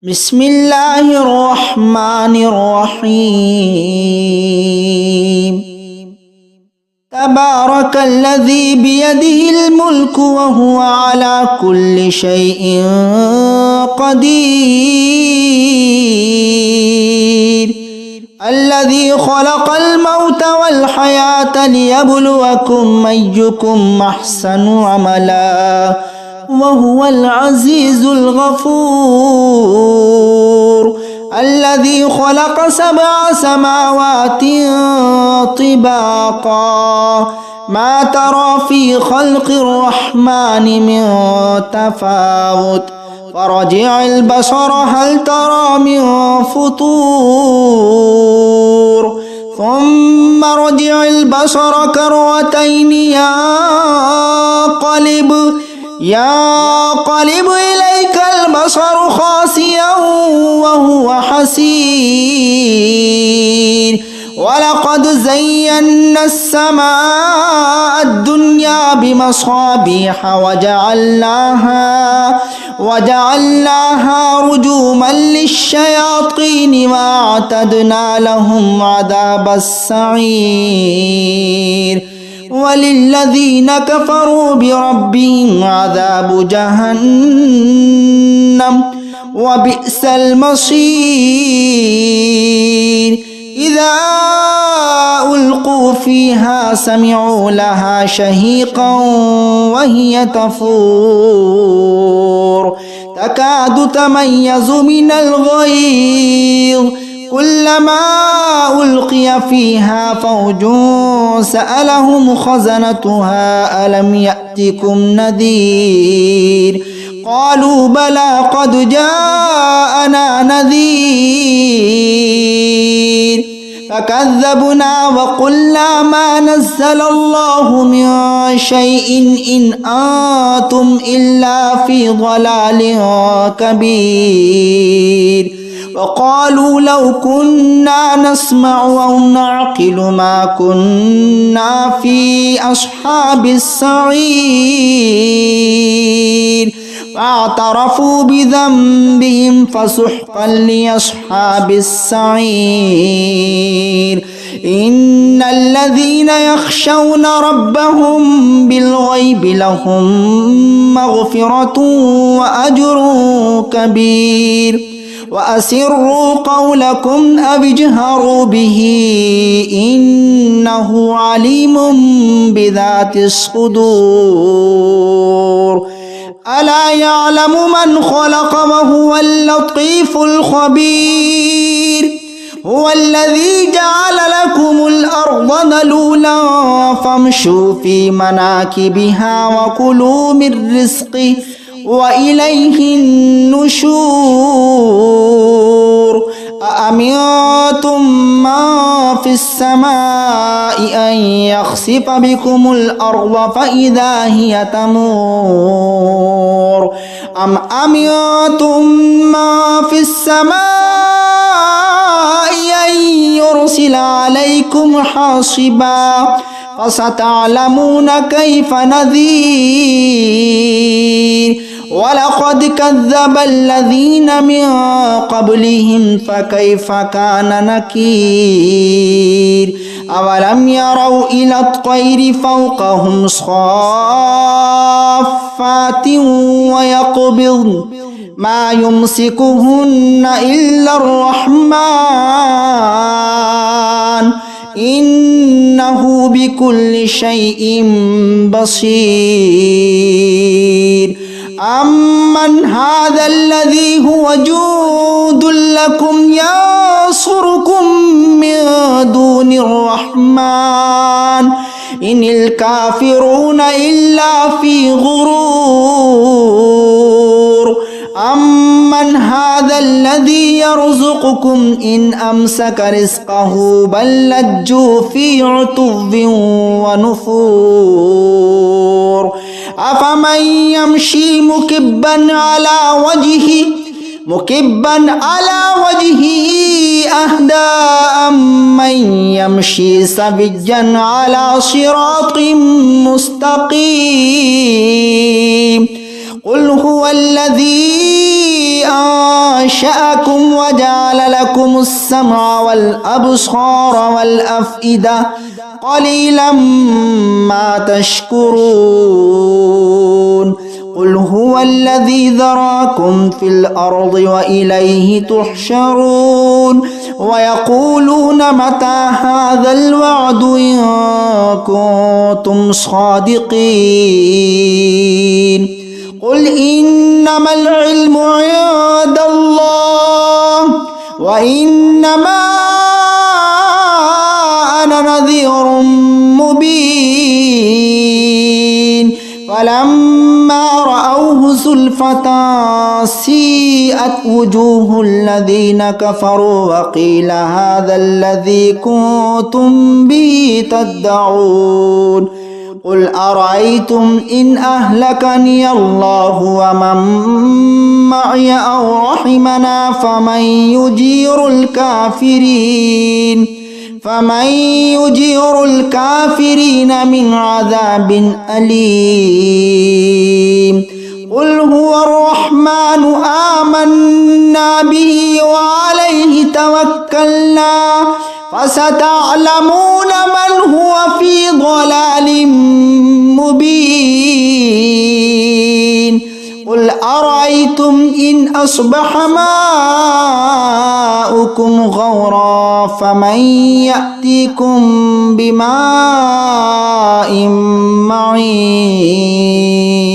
بسم الله الرحمن الرحيم تبارك الذي بيده الملك وهو على كل شيء قدير الذي خلق الموت والحياة ليبلوكم أيكم أحسن عملا وهو العزيز الغفور الذي خلق 7 سماوات طباقا ما ترى في خلق الرحمن من تفاوت فرجع البصر هل ترى من فطور ثم رجع البصر كرتين ينقلب إليك البصر خاسئا وهو حسير ولقد زينا السماء الدنيا بمصابيح وجعلناها رجوما للشياطين وأعتدنا لهم عذاب السعير وللذين كفروا بربهم عذاب جهنم وبئس المصير إذا ألقوا فيها سمعوا لها شهيقا وهي تفور تكاد تميز من الغيظ كلما ألقي فيها فوج سألهم خزنتها ألم يأتكم نذير قالوا بلى قد جاءنا نذير فكذبنا وقلنا ما نزل الله من شيء إن أنتم إلا في ضلال كبير وقالوا لو كنا نسمع أو نعقل ما كنا في أصحاب السعير فاعترفوا بذنبهم فسحقا لأصحاب السعير إن الذين يخشون ربهم بالغيب لهم مغفرة وأجر كبير وأسروا قولكم أو اجهروا به إنه عليم بذات الصدور ألا يعلم من خلق وهو اللطيف الخبير هو الذي جعل لكم الأرض ذلولا فامشوا في مناكبها وكلوا من رزقه وإليه النشور أأمنتم من في السماء أن يخسف بكم الأرض فإذا هي تمور أم أمنتم من في السماء أن يرسل عليكم حاصبا فستعلمون كيف نذير ولقد كذب الذين من قبلهم فكيف كان نكير أولم يروا إلى الطير فوقهم صافات ويقبضن ما يمسكهن إلا الرحمن إنه بكل شيء بصير أمن هذا الذي هو جند لكم ينصركم من دون الرحمن إن الكافرون إلا في غرور أمن هذا الذي يرزقكم إن أمسك رزقه بل لجوا في عتو ونفور أفمن يمشي مكبا على وجهه أهدى أمن يمشي سويا على صراط مستقيم قل هو الذي أنشأكم وجعل لكم السمع والأبصار والأفئدة قليلا ما تشكرون قل هو الذي ذراكم في الأرض وإليه تحشرون ويقولون متى هذا الوعد إن كنتم صادقين قل إنما العلم عند الله وإنما أنا نذير مبين فلما رأوه زلفة سيئت وجوه الذين كفروا وقيل هذا الذي كنتم به تدعون قل أرأيتم إن أهلكني الله ومن معي أو رحمنا فمن يجير الكافرين من عذاب أليم قل هو الرحمن آمنا به وعليه توكلنا فستعلمون من هو في ضلال مبين قل أرأيتم إن أصبح ماؤكم غورا فمن يأتيكم بماء معين